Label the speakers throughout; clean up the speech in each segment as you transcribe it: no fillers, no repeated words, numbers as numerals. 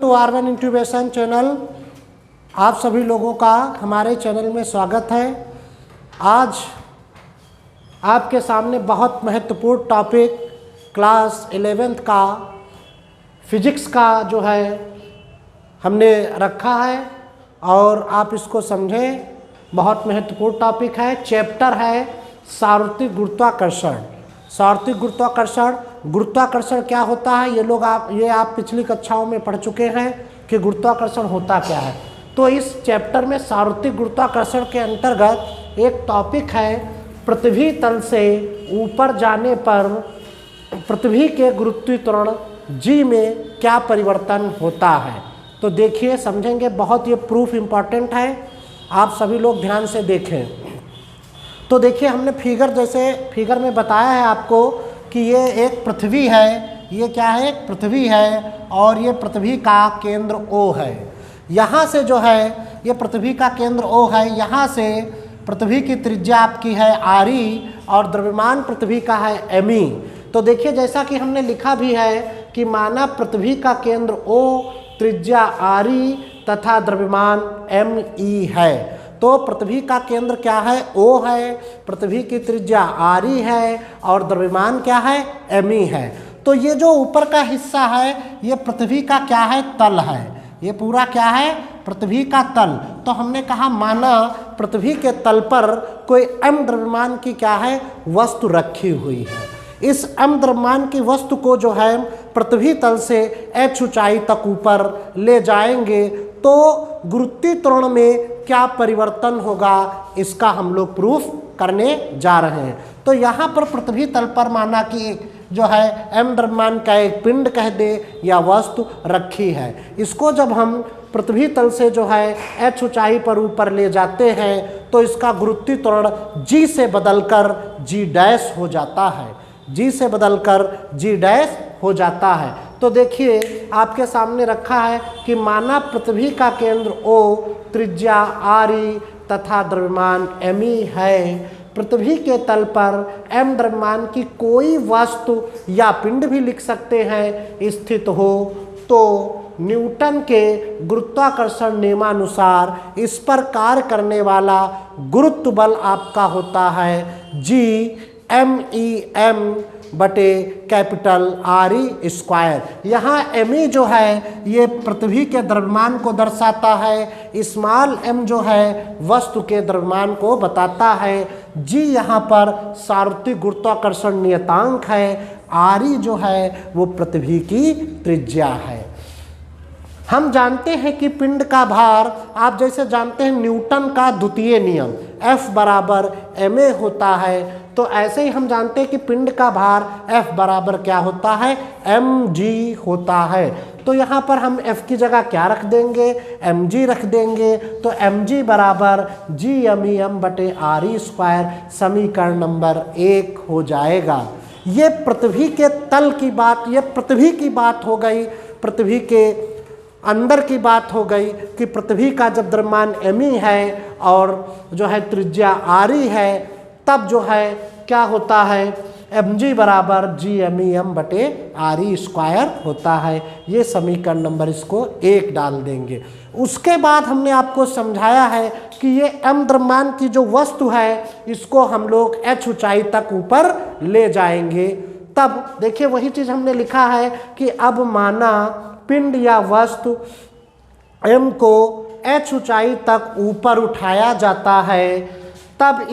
Speaker 1: To R1 incubation channel. आप सभी लोगों का हमारे चैनल में स्वागत है। आज आपके सामने बहुत महत्वपूर्ण टॉपिक क्लास 11th का फिजिक्स का जो है हमने रखा है और आप इसको समझें। बहुत महत्वपूर्ण टॉपिक है, चैप्टर है सार्वत्रिक गुरुत्वाकर्षण। सार्वत्रिक गुरुत्वाकर्षण, गुरुत्वाकर्षण क्या होता है ये आप पिछली कक्षाओं में पढ़ चुके हैं कि गुरुत्वाकर्षण होता क्या है। तो इस चैप्टर में सार्वत्रिक गुरुत्वाकर्षण के अंतर्गत एक टॉपिक है पृथ्वी तल से ऊपर जाने पर पृथ्वी के गुरुत्वीकरण जी में क्या परिवर्तन होता है। तो देखिए, समझेंगे, बहुत ये प्रूफ इम्पॉर्टेंट है, आप सभी लोग ध्यान से देखें। तो देखिए, हमने फिगर में बताया है आपको कि ये एक पृथ्वी है, ये क्या है, एक पृथ्वी है और ये पृथ्वी का केंद्र O है। यहाँ से जो है ये पृथ्वी का केंद्र O है, यहाँ से पृथ्वी की त्रिज्या आपकी है RE और द्रव्यमान पृथ्वी का है ME। तो देखिए, जैसा कि हमने लिखा भी है कि माना पृथ्वी का केंद्र O, त्रिज्या RE तथा द्रव्यमान ME है। तो पृथ्वी का केंद्र क्या है, O है, पृथ्वी की त्रिज्या RE है और द्रव्यमान क्या है, ME है। तो ये जो ऊपर का हिस्सा है ये पृथ्वी का क्या है, तल है। ये पूरा क्या है, पृथ्वी का तल। तो हमने कहा माना पृथ्वी के तल पर कोई m द्रव्यमान की क्या है, वस्तु रखी हुई है। इस m द्रव्यमान की वस्तु को जो है पृथ्वी तल से h ऊंचाई तक ऊपर ले जाएंगे तो गुरुत्वीकरण में क्या परिवर्तन होगा, इसका हम लोग प्रूफ करने जा रहे हैं। तो यहाँ पर पृथ्वी तल पर माना कि जो है m द्रव्यमान का एक पिंड कह दे या वस्तु रखी है। इसको जब हम पृथ्वी तल से जो है h ऊंचाई पर ऊपर ले जाते हैं तो इसका गुरुत्वीकरण g से बदलकर g डैश हो जाता है, g से बदलकर g डैश हो जाता है। तो देखिए, आपके सामने रखा है कि माना पृथ्वी का केंद्र O, त्रिज्या RE तथा द्रव्यमान ME है। पृथ्वी के तल पर m द्रव्यमान की कोई वस्तु या पिंड भी लिख सकते हैं स्थित हो तो न्यूटन के गुरुत्वाकर्षण नियमानुसार इस पर कार्य करने वाला गुरुत्व बल आपका होता है GMEM बटे कैपिटल RE स्क्वायर। यहाँ ME जो है ये पृथ्वी के द्रव्यमान को दर्शाता है, स्मॉल m जो है वस्तु के द्रव्यमान को बताता है, G यहाँ पर सार्वत्रिक गुरुत्वाकर्षण नियतांक है, RE जो है वो पृथ्वी की त्रिज्या है। हम जानते हैं कि पिंड का भार, आप जैसे जानते हैं न्यूटन का द्वितीय नियम F बराबर ma होता है, तो ऐसे ही हम जानते हैं कि पिंड का भार F बराबर क्या होता है, mg होता है। तो यहाँ पर हम F की जगह क्या रख देंगे, mg रख देंगे। तो mg बराबर GMEM बटे RE स्क्वायर समीकरण नंबर 1 हो जाएगा। ये पृथ्वी के तल की बात, ये पृथ्वी की बात हो गई, पृथ्वी के अंदर की बात हो गई कि पृथ्वी का जब द्रव्यमान ME है और जो है त्रिज्या RE है तब जो है क्या होता है, mg बराबर GMEM बटे RE स्क्वायर होता है। ये समीकरण नंबर इसको 1 डाल देंगे। उसके बाद हमने आपको समझाया है कि ये m द्रव्यमान की जो वस्तु है इसको हम लोग h ऊंचाई तक ऊपर ले जाएंगे। तब देखिए, वही चीज़ हमने लिखा है कि अब माना पिंड या वस्तु m को h ऊंचाई तक ऊपर उठाया जाता है तब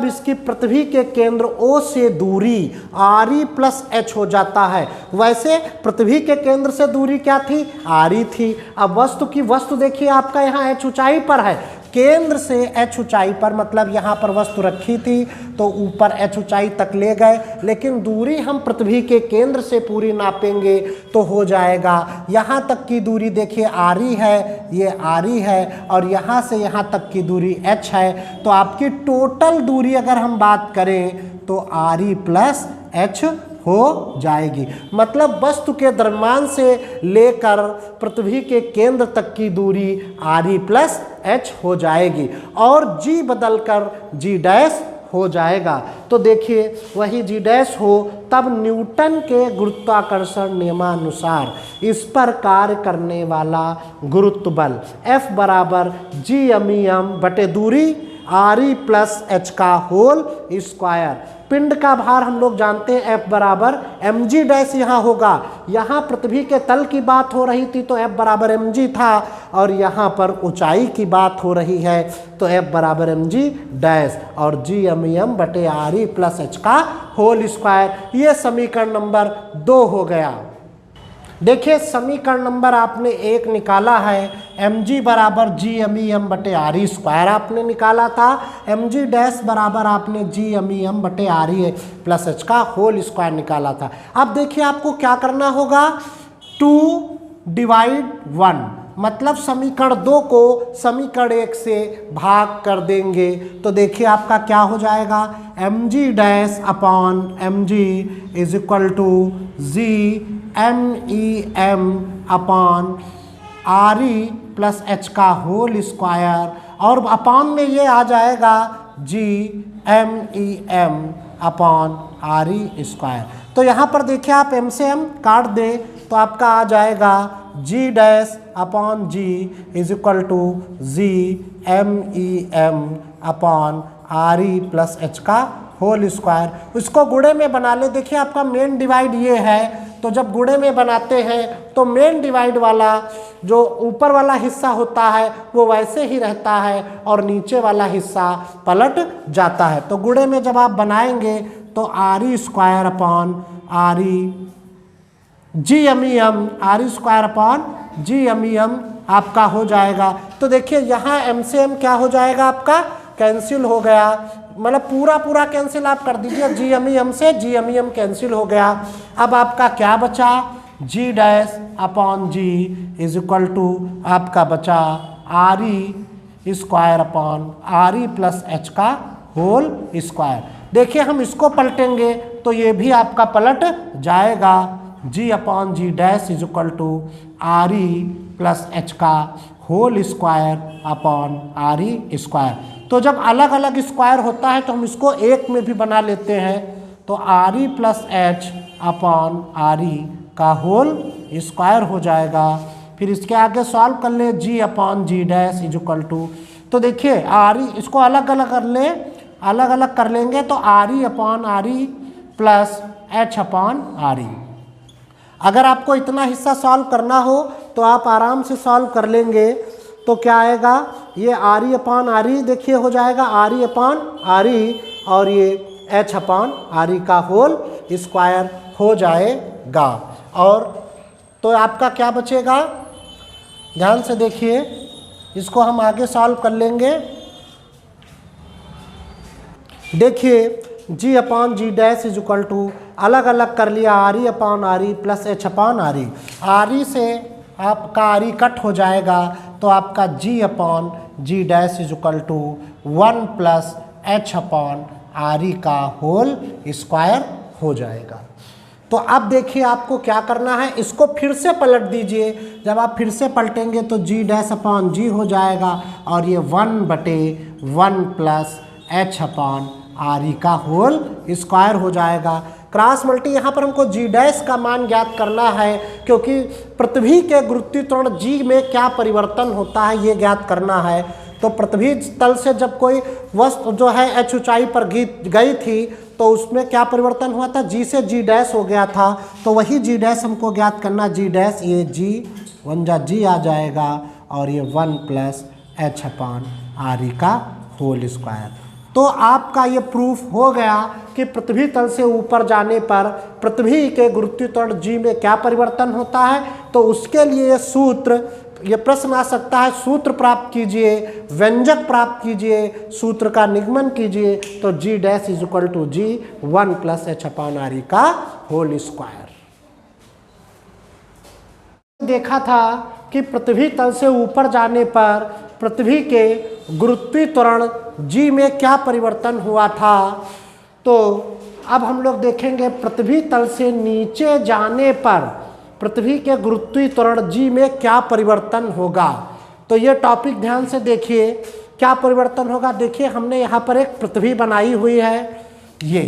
Speaker 1: इसकी पृथ्वी के केंद्र O से दूरी RE प्लस h हो जाता है। वैसे पृथ्वी के केंद्र से दूरी क्या थी, RE थी। अब वस्तु देखिए आपका यहाँ h ऊंचाई पर है, केंद्र से h ऊंचाई पर, मतलब यहाँ पर वस्तु रखी थी तो ऊपर h ऊंचाई तक ले गए, लेकिन दूरी हम पृथ्वी के केंद्र से पूरी नापेंगे तो हो जाएगा यहाँ तक की दूरी देखिए RE है, ये RE है और यहाँ से यहाँ तक की दूरी h है। तो आपकी टोटल दूरी अगर हम बात करें तो RE प्लस h हो जाएगी। मतलब वस्तु के द्रव्यमान से लेकर पृथ्वी के केंद्र तक की दूरी RE प्लस h हो जाएगी और G बदलकर G डैश हो जाएगा। तो देखिए वही जी डैश हो तब न्यूटन के गुरुत्वाकर्षण नियमानुसार इस पर कार्य करने वाला गुरुत्व बल F बराबर g_m बटे दूरी RE प्लस H का होल स्क्वायर। पिंड का भार हम लोग जानते हैं F बराबर mg डैश यहाँ होगा। यहाँ पृथ्वी के तल की बात हो रही थी तो F बराबर mg था, और यहाँ पर ऊंचाई की बात हो रही है तो F बराबर mg डैश और g_m बटे RE प्लस H का होल स्क्वायर। ये समीकरण नंबर 2 हो गया। देखिए समीकरण नंबर आपने 1 निकाला है, mg बराबर g_m बटे RE स्क्वायर आपने निकाला था, mg डैश बराबर आपने g_m बटे RE प्लस H का होल स्क्वायर निकाला था। अब देखिए आपको क्या करना होगा, 2/1 मतलब समीकरण 2 को समीकरण 1 से भाग कर देंगे तो देखिए आपका क्या हो जाएगा, mg dash upon mg is equal to g_m upon RE plus H का होल स्क्वायर, और अपॉन में ये आ जाएगा g_m अपॉन RE स्क्वायर। तो यहाँ पर देखिए आप m से m काट दें तो आपका आ जाएगा g dash upon g is equal to g_m upon RE plus H का होल स्क्वायर। इसको गुणे में बना ले। देखिए आपका मेन डिवाइड ये है, तो जब गुणे में बनाते हैं तो मेन डिवाइड वाला जो ऊपर वाला हिस्सा होता है वो वैसे ही रहता है और नीचे वाला हिस्सा पलट जाता है। तो गुणे में जब आप बनाएंगे तो RE square upon RE g_m RE square upon g_m आपका हो जाएगा। तो देखिए यहाँ m से m क्या हो जाएगा, आपका कैंसिल हो गया, मतलब पूरा कैंसिल आप कर दीजिए, g_m से g_m कैंसिल हो गया। अब आपका क्या बचा, g dash upon g is equal to आपका बचा RE square upon RE plus H का होल स्क्वायर। देखिए हम इसको पलटेंगे तो ये भी आपका पलट जाएगा, g upon g dash is equal to RE plus H का whole square upon RE square. तो जब अलग अलग स्क्वायर होता है तो हम इसको एक में भी बना लेते हैं, तो RE plus H upon RE का होल स्क्वायर हो जाएगा। फिर इसके आगे सॉल्व कर ले, g upon g dash is equal to, तो देखिए RE इसको अलग अलग कर ले, अलग अलग कर लेंगे तो RE upon RE plus H upon RE। अगर आपको इतना हिस्सा सॉल्व करना हो तो आप आराम से सॉल्व कर लेंगे। तो क्या आएगा, ये RE अपॉन RE देखिए हो जाएगा RE अपॉन RE और ये H अपॉन RE का होल स्क्वायर हो जाएगा। और तो आपका क्या बचेगा, ध्यान से देखिए, इसको हम आगे सॉल्व कर लेंगे। देखिए g upon g dash is equal to अलग अलग कर लिया, RE upon RE plus H upon RE। RE से आपका RE कट हो जाएगा तो आपका g upon g dash is equal to 1 plus H upon RE का होल स्क्वायर हो जाएगा। तो अब देखिए आपको क्या करना है, इसको फिर से पलट दीजिए। जब आप फिर से पलटेंगे तो g डैश अपॉन g हो जाएगा और ये 1/1 प्लस H अपॉन RE का होल स्क्वायर हो जाएगा। क्रॉस मल्टी यहाँ पर हमको g डैश का मान ज्ञात करना है, क्योंकि पृथ्वी के गुरुत्वीय त्वरण g में क्या परिवर्तन होता है ये ज्ञात करना है। तो पृथ्वी तल से जब कोई वस्तु जो है h ऊंचाई पर गई थी तो उसमें क्या परिवर्तन हुआ था, g से g डैश हो गया था, तो वही g डैश हमको ज्ञात करना। g डैश ये g 1 g आ जाएगा और ये 1 प्लस H अपॉन RE का होल स्क्वायर। तो आपका ये प्रूफ हो गया कि पृथ्वी तल से ऊपर जाने पर पृथ्वी के गुरुत्वीय त्वरण g में क्या परिवर्तन होता है। तो उसके लिए सूत्र, ये प्रश्न आ सकता है, सूत्र प्राप्त कीजिए, व्यंजक प्राप्त कीजिए, सूत्र का निगमन कीजिए। तो g dash is equal to g 1 plus H upon RE का होल स्क्वायर। देखा था कि पृथ्वी तल से ऊपर जाने पर पृथ्वी के गुरुत्वीय त्वरण g में क्या परिवर्तन हुआ था। तो अब हम लोग देखेंगे पृथ्वी तल से नीचे जाने पर पृथ्वी के गुरुत्वीय त्वरण g में क्या परिवर्तन होगा। तो ये टॉपिक ध्यान से देखिए। क्या परिवर्तन होगा? देखिए हमने यहाँ पर एक पृथ्वी बनाई हुई है, ये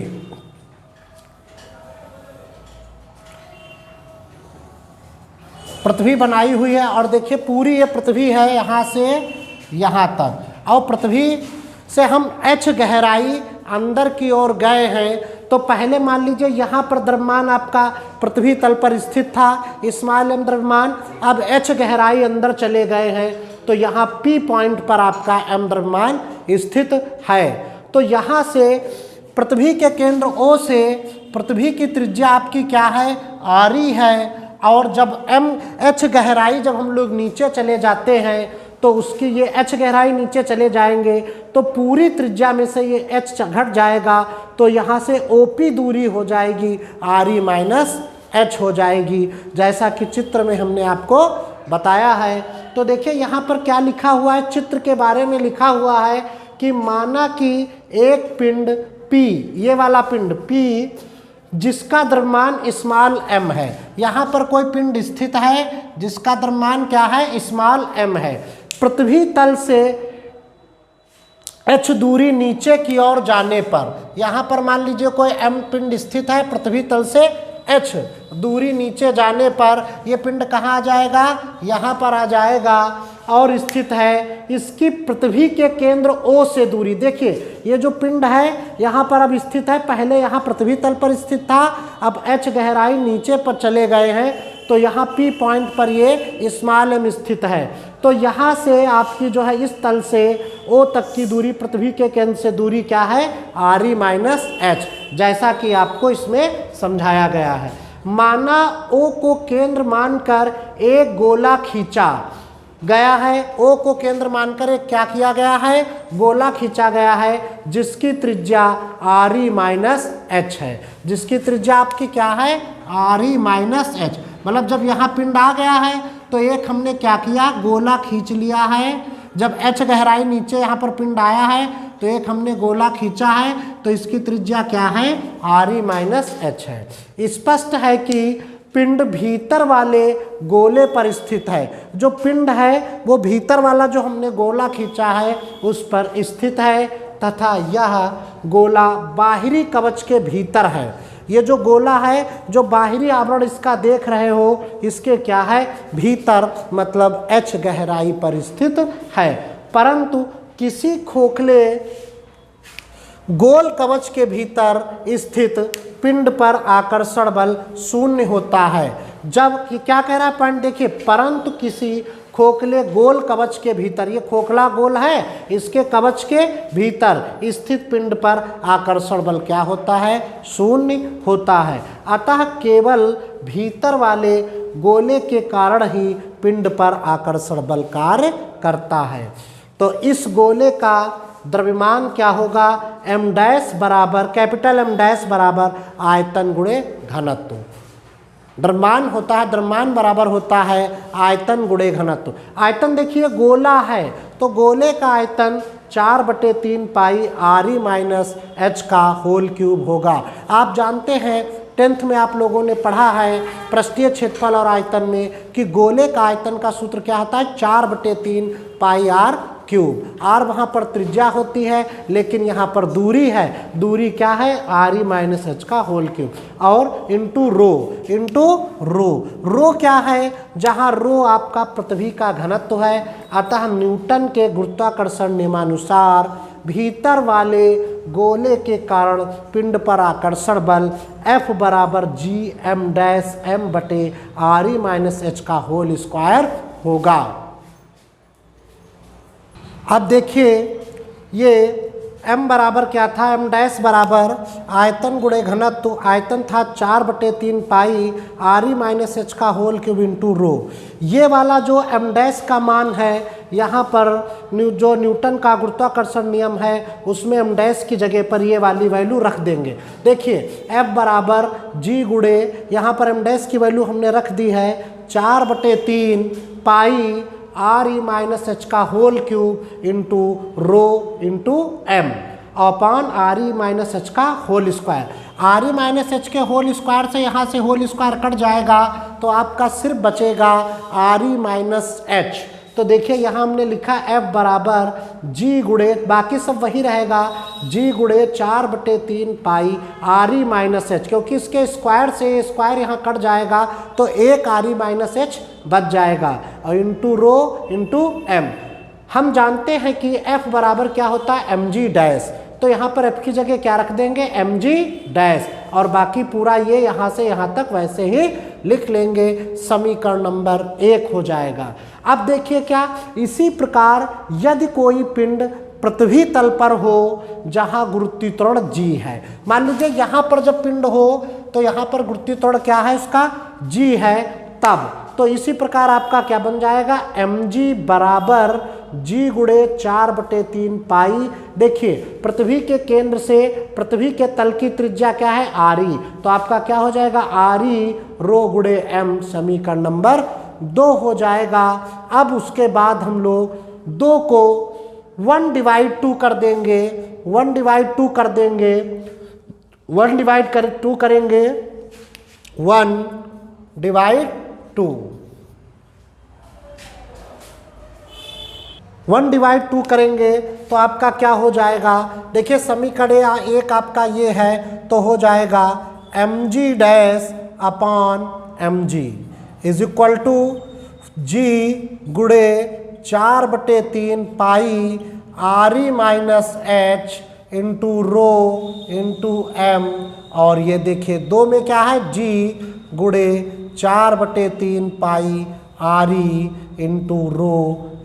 Speaker 1: पृथ्वी बनाई हुई है और देखिए पूरी ये पृथ्वी है यहाँ से यहाँ तक, और पृथ्वी से हम h गहराई अंदर की ओर गए हैं। तो पहले मान लीजिए यहाँ पर द्रव्यमान आपका पृथ्वी तल पर स्थित था, स्मॉल m द्रव्यमान, अब h गहराई अंदर चले गए हैं तो यहाँ P पॉइंट पर आपका m द्रव्यमान स्थित है। तो यहाँ से पृथ्वी के केंद्र O से पृथ्वी की त्रिज्या आपकी क्या है? r है, और जब h गहराई जब हम लोग नीचे चले जाते हैं तो उसकी ये h गहराई नीचे चले जाएंगे तो पूरी त्रिज्या में से ये h घट जाएगा, तो यहाँ से OP दूरी हो जाएगी RE माइनस h हो जाएगी, जैसा कि चित्र में हमने आपको बताया है। तो देखिए यहाँ पर क्या लिखा हुआ है, चित्र के बारे में लिखा हुआ है कि माना कि एक पिंड P, ये वाला पिंड P जिसका द्रव्यमान स्मॉल m है, यहाँ पर कोई पिंड स्थित है जिसका द्रव्यमान क्या है? स्मॉल m है। पृथ्वी तल से h दूरी नीचे की ओर जाने पर, यहाँ पर मान लीजिए कोई m पिंड स्थित है, पृथ्वी तल से h दूरी नीचे जाने पर ये पिंड कहाँ आ जाएगा? यहाँ पर आ जाएगा और स्थित है। इसकी पृथ्वी के केंद्र O से दूरी, देखिए ये जो पिंड है यहाँ पर अब स्थित है, पहले यहाँ पृथ्वी तल पर स्थित था, अब h गहराई नीचे पर चले गए हैं तो यहाँ P पॉइंट पर ये स्मॉल m स्थित है। तो यहाँ से आपकी जो है इस तल से O तक की दूरी, पृथ्वी के केंद्र से दूरी क्या है? RE माइनस h, जैसा कि आपको इसमें समझाया गया है। माना O को केंद्र मानकर एक गोला खींचा गया है, O को केंद्र मानकर एक क्या किया गया है? गोला खींचा गया है जिसकी त्रिज्या RE माइनस h है। जिसकी त्रिज्या आपकी क्या है? RE minus h। मतलब जब यहाँ पिंड आ गया है तो एक हमने क्या किया? गोला खींच लिया है। जब h गहराई नीचे यहाँ पर पिंड आया है तो एक हमने गोला खींचा है, तो इसकी त्रिज्या क्या है? RE माइनस h है। स्पष्ट है कि पिंड भीतर वाले गोले पर स्थित है। जो पिंड है वो भीतर वाला जो हमने गोला खींचा है उस पर स्थित है, तथा यह गोला बाहरी कवच के भीतर है। ये जो गोला है, जो बाहरी आवरण इसका देख रहे हो, इसके क्या है? भीतर, मतलब h गहराई पर स्थित है। परंतु किसी खोखले गोल कवच के भीतर स्थित पिंड पर आकर्षण बल शून्य होता है। जब कि क्या कह रहा है पॉइंट देखिए, परंतु किसी खोखले गोल कवच के भीतर, ये खोखला गोल है, इसके कवच के भीतर स्थित पिंड पर आकर्षण बल क्या होता है? शून्य होता है। अतः केवल भीतर वाले गोले के कारण ही पिंड पर आकर्षण बल कार्य करता है। तो इस गोले का द्रव्यमान क्या होगा? m डैश बराबर, कैपिटल M डैश बराबर आयतन गुणे घनत्व। द्रव्यमान होता है, द्रव्यमान बराबर होता है आयतन गुणे घनत्व। आयतन देखिए गोला है तो गोले का आयतन 4/3 पाई RE माइनस h का होल क्यूब होगा। आप जानते हैं 10th में आप लोगों ने पढ़ा है पृष्ठीय क्षेत्रफल और आयतन में कि गोले का आयतन का सूत्र क्या होता है? 4/3 पाई R क्यूब। R वहाँ पर त्रिज्या होती है, लेकिन यहाँ पर दूरी है, दूरी क्या है? RE माइनस h का होल क्यूब, और इंटू रो। रो क्या है? जहाँ रो आपका पृथ्वी का घनत्व है। अतः न्यूटन के गुरुत्वाकर्षण नियमानुसार भीतर वाले गोले के कारण पिंड पर आकर्षण बल F बराबर G m डैश m बटे RE माइनस h का होल स्क्वायर होगा। अब देखिए ये m बराबर क्या था? m डैश बराबर आयतन गुणे घनत्व, आयतन था 4/3 पाई RE माइनस h का होल क्यूब इंटू रो। ये वाला जो m डैश का मान है, यहाँ पर जो न्यूटन का गुरुत्वाकर्षण नियम है उसमें m डैश की जगह पर ये वाली वैल्यू रख देंगे। देखिए F बराबर G गुणे, यहाँ पर m डैश की वैल्यू हमने रख दी है 4/3 पाई RE माइनस h का whole cube into rho into m upon RE minus h का whole square. RE minus h के होल स्क्वायर से यहाँ से होल स्क्वायर कट जाएगा तो आपका सिर्फ बचेगा RE माइनस h। तो देखिए यहाँ हमने लिखा F बराबर जी गुणे, बाकी सब वही रहेगा, जी गुणे 4/3 pi R E minus H, क्योंकि इसके स्क्वायर से स्क्वायर यहाँ कट जाएगा तो एक आर ई माइनस एच बच जाएगा, और इंटू रो इंटू एम। हम जानते हैं कि F बराबर क्या होता है एम जी डैश, तो यहाँ पर F की जगह क्या रख देंगे एम जी डैश, और बाकी पूरा ये यहाँ से यहाँ तक वैसे ही लिख लेंगे, समीकरण नंबर 1 हो जाएगा। अब देखिए क्या, इसी प्रकार यदि कोई पिंड पृथ्वी तल पर हो जहाँ गुरुत्वाकर्षण g है, मान लीजिए यहाँ पर जब पिंड हो तो यहाँ पर गुरुत्वाकर्षण क्या है उसका g है, तब तो इसी प्रकार आपका क्या बन जाएगा mg बराबर g गुणे 4/3 पाई। देखिए पृथ्वी के केंद्र से पृथ्वी के तल की त्रिज्या क्या है आरी, तो आपका क्या हो जाएगा आरी रो गुणे m, समीकरण नंबर 2 हो जाएगा। अब उसके बाद हम लोग 2 को 1/2 कर देंगे, 1/2 कर देंगे, 1/2 करेंगे, 1/2 करेंगे तो आपका क्या हो जाएगा, देखिए समीकरण 1 आपका ये है, तो हो जाएगा mg dash upon mg is equal to g गुणे 4/3 pi R E minus H into rho into M, और ये देखिए 2 में क्या है g गुणे 4/3 pi R E into rho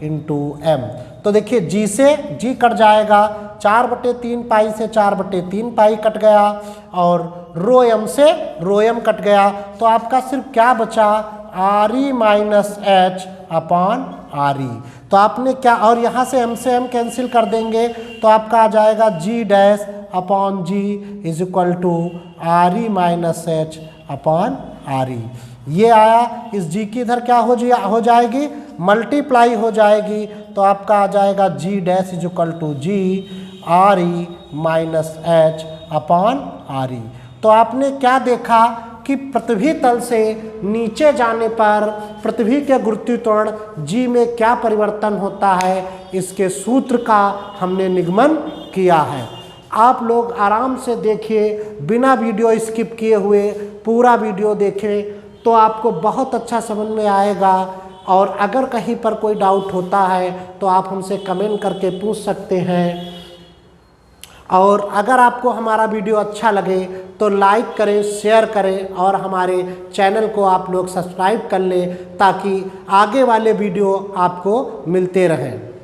Speaker 1: into M. तो देखिए g से g कट जाएगा, 4/3 पाई से 4/3 पाई कट गया, और रो एम से रो एम कट गया, तो आपका सिर्फ क्या बचा are E minus H upon R E. तो आपने क्या, और यहाँ से m कैंसिल कर देंगे तो आपका आ जाएगा g dash upon g is equal to R E minus H upon R E. ये आया, इस g की इधर क्या हो जाएगी मल्टीप्लाई हो जाएगी, तो आपका आ जाएगा g dash is equal to g R E minus H upon R E. तो आपने क्या देखा कि पृथ्वी तल से नीचे जाने पर पृथ्वी के गुरुत्वाकर्षण g में क्या परिवर्तन होता है, इसके सूत्र का हमने निगमन किया है। आप लोग आराम से देखिए, बिना वीडियो स्किप किए हुए पूरा वीडियो देखें तो आपको बहुत अच्छा समझ में आएगा, और अगर कहीं पर कोई डाउट होता है तो आप हमसे कमेंट करके पूछ सकते हैं। और अगर आपको हमारा वीडियो अच्छा लगे तो लाइक करें, शेयर करें, और हमारे चैनल को आप लोग सब्सक्राइब कर लें ताकि आगे वाले वीडियो आपको मिलते रहें।